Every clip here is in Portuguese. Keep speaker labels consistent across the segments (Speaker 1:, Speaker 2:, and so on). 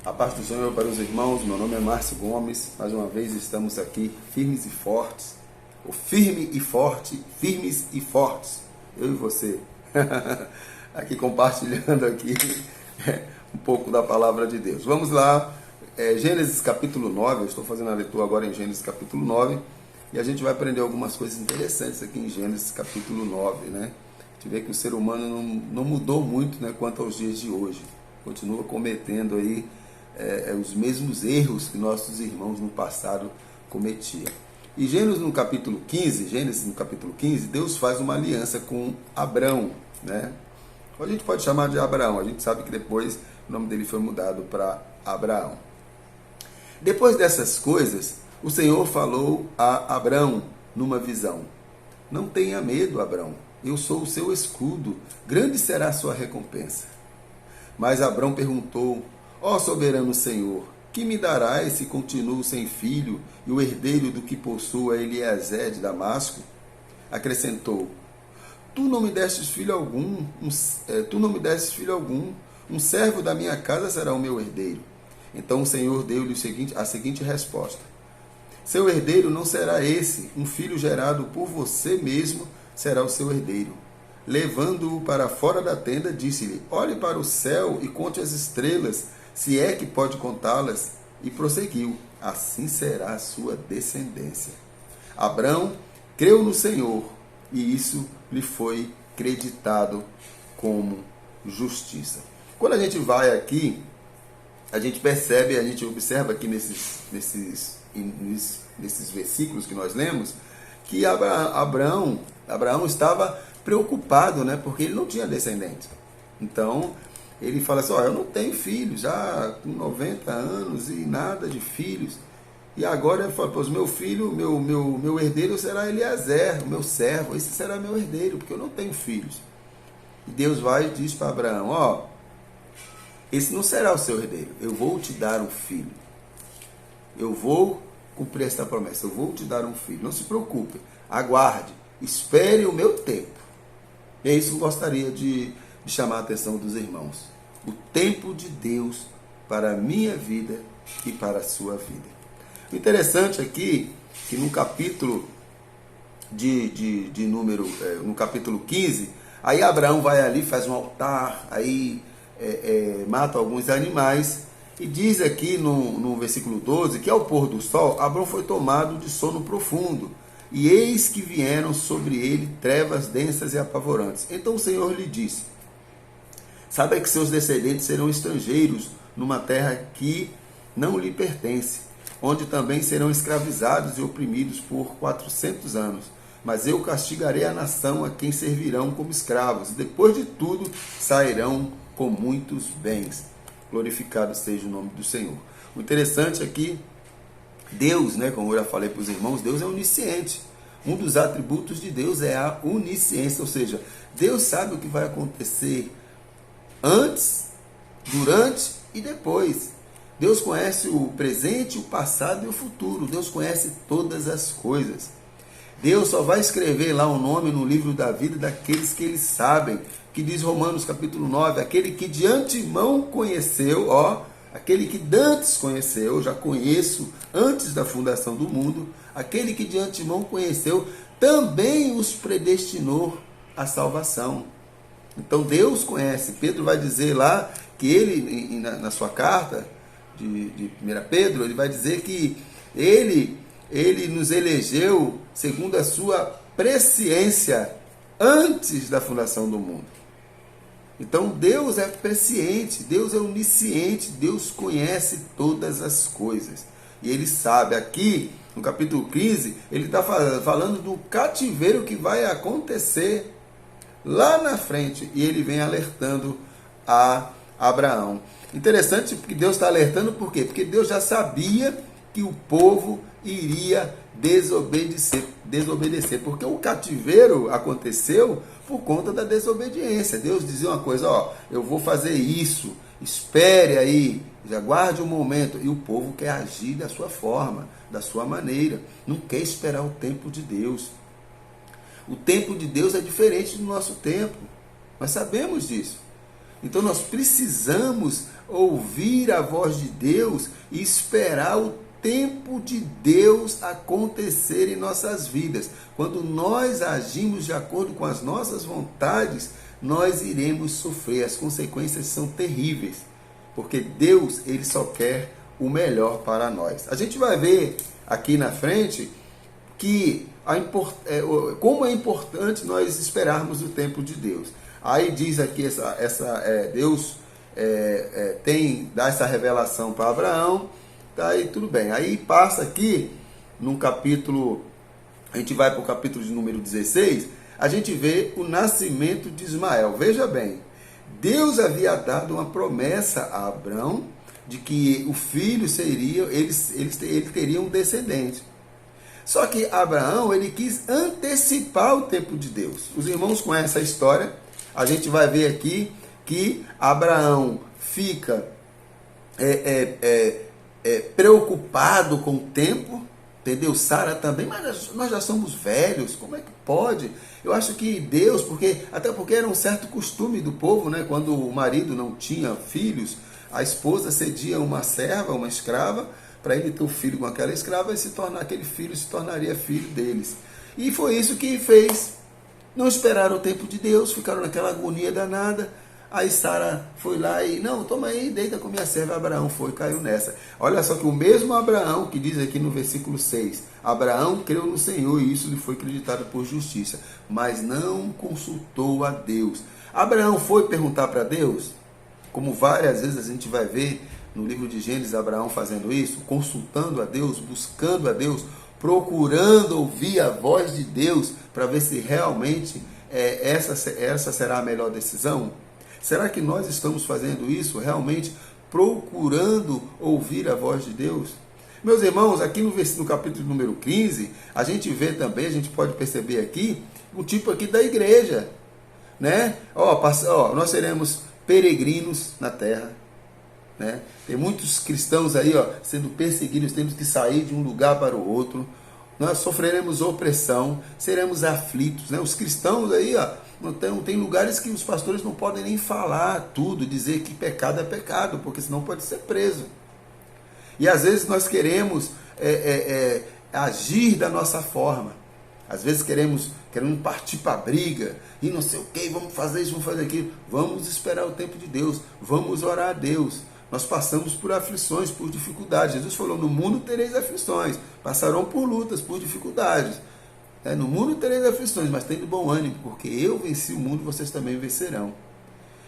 Speaker 1: A paz do Senhor para os irmãos, meu nome é Márcio Gomes, mais uma vez estamos aqui firmes e fortes, o firme e forte, firmes e fortes, eu e você, aqui compartilhando aqui um pouco da palavra de Deus. Vamos lá, Gênesis capítulo 9, eu estou fazendo a leitura agora em Gênesis capítulo 9, e a gente vai aprender algumas coisas interessantes aqui em Gênesis capítulo 9, né? A gente vê que o ser humano não mudou muito, né, quanto aos dias de hoje, continua cometendo aí os mesmos erros que nossos irmãos no passado cometiam. E Gênesis no capítulo 15, Deus faz uma aliança com Abrão, né? A gente pode chamar de Abraão, a gente sabe que depois o nome dele foi mudado para Abraão. Depois dessas coisas, o Senhor falou a Abrão numa visão: não tenha medo, Abrão, eu sou o seu escudo, grande será a sua recompensa. Mas Abrão perguntou: ó soberano Senhor, que me darás se continuo sem filho e o herdeiro do que possuo é Eliezer de Damasco? Acrescentou: tu não me destes filho algum, um servo da minha casa será o meu herdeiro. Então o Senhor deu-lhe a seguinte resposta: seu herdeiro não será esse, um filho gerado por você mesmo será o seu herdeiro. Levando-o para fora da tenda, disse-lhe: olhe para o céu e conte as estrelas, se é que pode contá-las. E prosseguiu: assim será a sua descendência. Abrão creu no Senhor, e isso lhe foi creditado como justiça. Quando a gente vai aqui, a gente percebe, a gente observa aqui nesses versículos que nós lemos, que Abraão estava preocupado, né, porque ele não tinha descendentes. Então, ele fala assim: eu não tenho filhos, já com 90 anos e nada de filhos. E agora ele fala: pois meu filho, meu herdeiro será Eliezer, o meu servo, esse será meu herdeiro, porque eu não tenho filhos. E Deus vai e diz para Abraão: esse não será o seu herdeiro, eu vou te dar um filho. Eu vou cumprir esta promessa, eu vou te dar um filho. Não se preocupe, aguarde, espere o meu tempo. E é isso que eu gostaria de chamar a atenção dos irmãos. O tempo de Deus para a minha vida e para a sua vida. O interessante aqui, que no capítulo no capítulo 15, aí Abraão vai ali, faz um altar, aí mata alguns animais, e diz aqui no versículo 12, que ao pôr do sol, Abraão foi tomado de sono profundo, e eis que vieram sobre ele trevas densas e apavorantes. Então o Senhor lhe disse: saiba que seus descendentes serão estrangeiros numa terra que não lhe pertence, onde também serão escravizados e oprimidos por 400 anos. Mas eu castigarei a nação a quem servirão como escravos, e depois de tudo sairão com muitos bens. Glorificado seja o nome do Senhor. O interessante aqui, Deus, né, como eu já falei para os irmãos, Deus é onisciente. Um dos atributos de Deus é a onisciência, ou seja, Deus sabe o que vai acontecer antes, durante e depois. Deus conhece o presente, o passado e o futuro. Deus conhece todas as coisas. Deus só vai escrever lá o nome no livro da vida daqueles que eles sabem, que diz Romanos capítulo 9, aquele que de antemão conheceu, aquele que dantes conheceu, já conheço antes da fundação do mundo, aquele que de antemão conheceu, também os predestinou à salvação. Então Deus conhece. Pedro vai dizer lá que ele, na sua carta de 1 Pedro, ele vai dizer que ele nos elegeu segundo a sua presciência antes da fundação do mundo. Então Deus é presciente, Deus é onisciente, Deus conhece todas as coisas. E ele sabe, aqui no capítulo 15, ele está falando do cativeiro que vai acontecer lá na frente. E ele vem alertando a Abraão. Interessante que Deus está alertando, por quê? Porque Deus já sabia que o povo iria desobedecer, porque o cativeiro aconteceu por conta da desobediência. Deus dizia uma coisa: eu vou fazer isso, espere aí, aguarde um momento, e o povo quer agir da sua forma, da sua maneira, não quer esperar o tempo de Deus. O tempo de Deus é diferente do nosso tempo, nós sabemos disso. Então nós precisamos ouvir a voz de Deus e esperar o tempo de Deus acontecer em nossas vidas. Quando nós agimos de acordo com as nossas vontades, nós iremos sofrer. As consequências são terríveis, porque Deus, ele só quer o melhor para nós. A gente vai ver aqui na frente que como é importante nós esperarmos o tempo de Deus. Aí diz aqui Deus dá essa revelação para Abraão, tá aí tudo bem. Aí passa aqui num capítulo, a gente vai para o capítulo de número 16, a gente vê o nascimento de Ismael. Veja bem, Deus havia dado uma promessa a Abraão de que o filho seria, ele teria um descendente. Só que Abraão, ele quis antecipar o tempo de Deus. Os irmãos conhecem a história. A gente vai ver aqui que Abraão fica preocupado com o tempo, entendeu? Sara também, mas nós já somos velhos, como é que pode? Eu acho que Deus, até porque era um certo costume do povo, né? Quando o marido não tinha filhos, a esposa cedia uma serva, uma escrava, para ele ter o filho com aquela escrava e aquele filho se tornaria filho deles. E foi isso que fez. Não esperaram o tempo de Deus, ficaram naquela agonia danada. Aí Sara foi lá e, não, toma aí, deita com minha serva. Abraão foi, caiu nessa. Olha só que o mesmo Abraão, que diz aqui no versículo 6, Abraão creu no Senhor e isso lhe foi acreditado por justiça, mas não consultou a Deus. Abraão foi perguntar para Deus, como várias vezes a gente vai ver no livro de Gênesis, Abraão fazendo isso, consultando a Deus, buscando a Deus, procurando ouvir a voz de Deus para ver se realmente essa será a melhor decisão. Será que nós estamos fazendo isso realmente, procurando ouvir a voz de Deus? Meus irmãos, aqui no capítulo número 15, a gente vê também, a gente pode perceber aqui, um tipo aqui da igreja, né? Nós seremos peregrinos na terra, né? Tem muitos cristãos aí, sendo perseguidos, temos que sair de um lugar para o outro. Nós sofreremos opressão, seremos aflitos, né? Os cristãos aí, não tem lugares que os pastores não podem nem falar tudo, dizer que pecado é pecado, porque senão pode ser preso. E às vezes nós queremos agir da nossa forma. Às vezes queremos partir para a briga e não sei o que, vamos fazer isso, vamos fazer aquilo. Vamos esperar o tempo de Deus, vamos orar a Deus. Nós passamos por aflições, por dificuldades. Jesus falou, no mundo tereis aflições, passarão por lutas, por dificuldades. No mundo tereis aflições, mas tenham bom ânimo, porque eu venci o mundo, vocês também vencerão.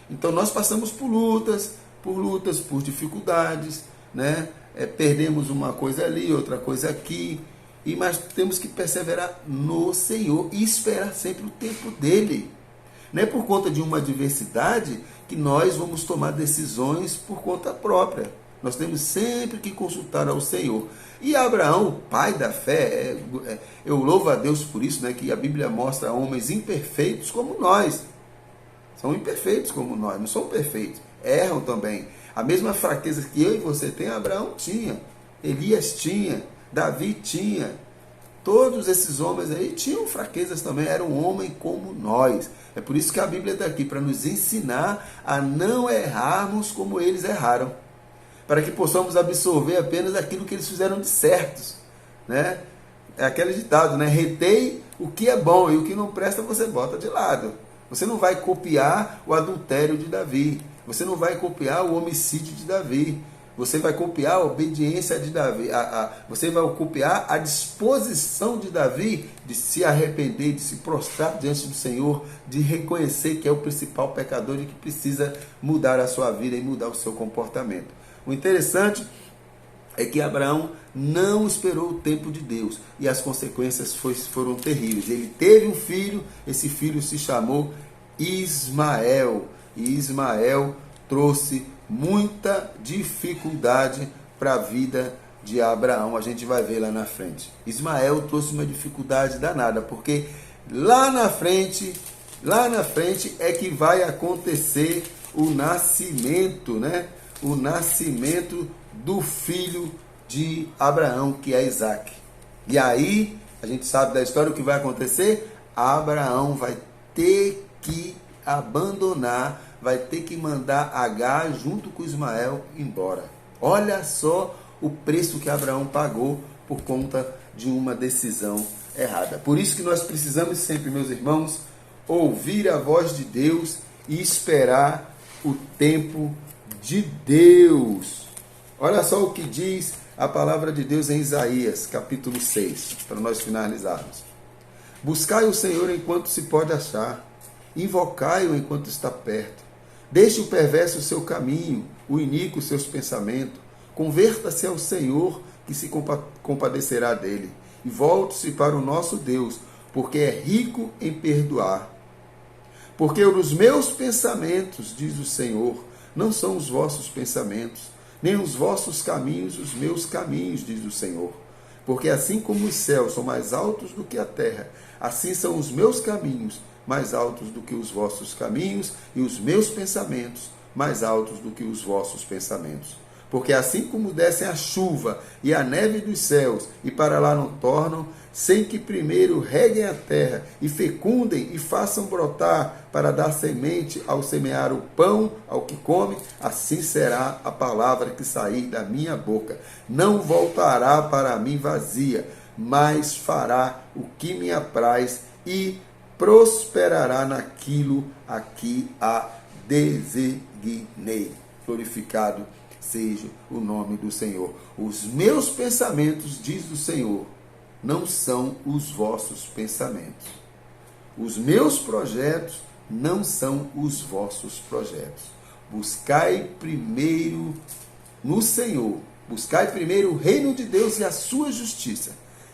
Speaker 1: Então nós passamos por lutas, por dificuldades, né? Perdemos uma coisa ali, outra coisa aqui, mas temos que perseverar no Senhor e esperar sempre o tempo dele. Não é por conta de uma adversidade que nós vamos tomar decisões por conta própria. Nós temos sempre que consultar ao Senhor. E Abraão, o pai da fé, eu louvo a Deus por isso, né, que a Bíblia mostra homens imperfeitos como nós. São imperfeitos como nós, não são perfeitos. Erram também. A mesma fraqueza que eu e você tem, Abraão tinha. Elias tinha. Davi tinha. Todos esses homens aí tinham fraquezas também, eram um homem como nós. É por isso que a Bíblia está aqui, para nos ensinar a não errarmos como eles erraram. Para que possamos absorver apenas aquilo que eles fizeram de certos. Né? É aquele ditado, né? Retei o que é bom e o que não presta você bota de lado. Você não vai copiar o adultério de Davi. Você não vai copiar o homicídio de Davi. Você vai copiar a obediência de Davi, você vai copiar a disposição de Davi de se arrepender, de se prostrar diante do Senhor, de reconhecer que é o principal pecador e que precisa mudar a sua vida e mudar o seu comportamento. O interessante é que Abraão não esperou o tempo de Deus e as consequências foram terríveis. Ele teve um filho, esse filho se chamou Ismael, e Ismael trouxe muita dificuldade para a vida de Abraão. A gente vai ver lá na frente. Ismael trouxe uma dificuldade danada, porque lá na frente é que vai acontecer o nascimento, né? O nascimento do filho de Abraão, que é Isaac. E aí, a gente sabe da história o que vai acontecer? Abraão vai ter que abandonar vai ter que mandar Agar junto com Ismael embora. Olha só o preço que Abraão pagou por conta de uma decisão errada. Por isso que nós precisamos sempre, meus irmãos, ouvir a voz de Deus e esperar o tempo de Deus. Olha só o que diz a palavra de Deus em Isaías, capítulo 6, para nós finalizarmos. Buscai o Senhor enquanto se pode achar, invocai-o enquanto está perto. Deixe o perverso o seu caminho, o iníquo os seus pensamentos. Converta-se ao Senhor, que se compadecerá dele. E volte-se para o nosso Deus, porque é rico em perdoar. Porque os meus pensamentos, diz o Senhor, não são os vossos pensamentos, nem os vossos caminhos os meus caminhos, diz o Senhor. Porque assim como os céus são mais altos do que a terra, assim são os meus caminhos mais altos do que os vossos caminhos, e os meus pensamentos mais altos do que os vossos pensamentos. Porque assim como descem a chuva e a neve dos céus, e para lá não tornam, sem que primeiro reguem a terra, e fecundem e façam brotar, para dar semente ao semear o pão ao que come, assim será a palavra que sair da minha boca. Não voltará para mim vazia, mas fará o que me apraz, e prosperará naquilo a que a designei. Glorificado seja o nome do Senhor. Os meus pensamentos, diz o Senhor, não são os vossos pensamentos. Os meus projetos não são os vossos projetos. Buscai primeiro no Senhor, buscai primeiro o reino de Deus e a sua justiça,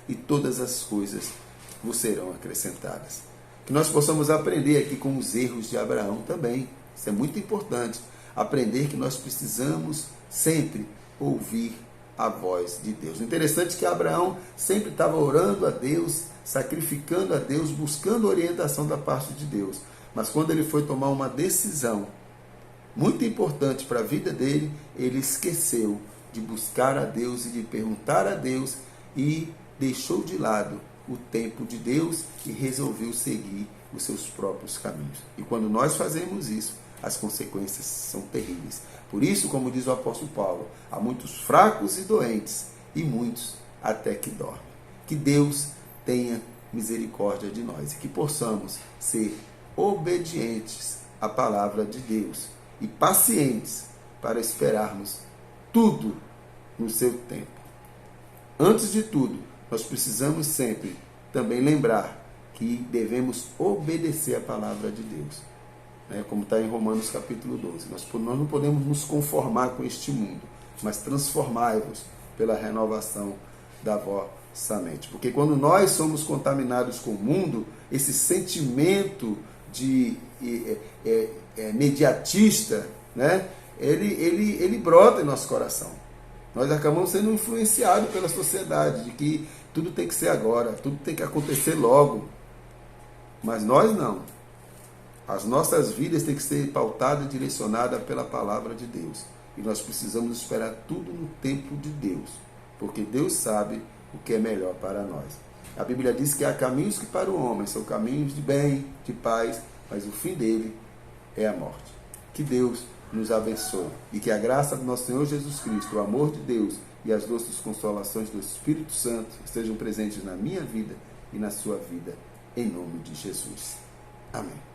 Speaker 1: e todas as coisas vos serão acrescentadas. Que nós possamos aprender aqui com os erros de Abraão também. Isso é muito importante. Aprender que nós precisamos sempre ouvir a voz de Deus. Interessante que Abraão sempre estava orando a Deus, sacrificando a Deus, buscando orientação da parte de Deus. Mas quando ele foi tomar uma decisão muito importante para a vida dele, ele esqueceu de buscar a Deus e de perguntar a Deus, e deixou de lado o tempo de Deus e resolveu seguir os seus próprios caminhos. E quando nós fazemos isso, as consequências são terríveis. Por isso, como diz o apóstolo Paulo, há muitos fracos e doentes, e muitos até que dormem. Que Deus tenha misericórdia de nós e que possamos ser obedientes à palavra de Deus e pacientes para esperarmos tudo no seu tempo. Antes de tudo, nós precisamos sempre também lembrar que devemos obedecer à palavra de Deus. Como está em Romanos capítulo 12. Nós não podemos nos conformar com este mundo, mas transformai-vos pela renovação da vossa mente. Porque quando nós somos contaminados com o mundo, esse sentimento de mediatista, ele brota em nosso coração. Nós acabamos sendo influenciados pela sociedade, de que tudo tem que ser agora, tudo tem que acontecer logo. Mas nós não. As nossas vidas têm que ser pautadas e direcionadas pela palavra de Deus. E nós precisamos esperar tudo no tempo de Deus, porque Deus sabe o que é melhor para nós. A Bíblia diz que há caminhos que para o homem são caminhos de bem, de paz, mas o fim dele é a morte. Que Deus nos abençoe e que a graça do nosso Senhor Jesus Cristo, o amor de Deus e as doces consolações do Espírito Santo estejam presentes na minha vida e na sua vida, em nome de Jesus. Amém.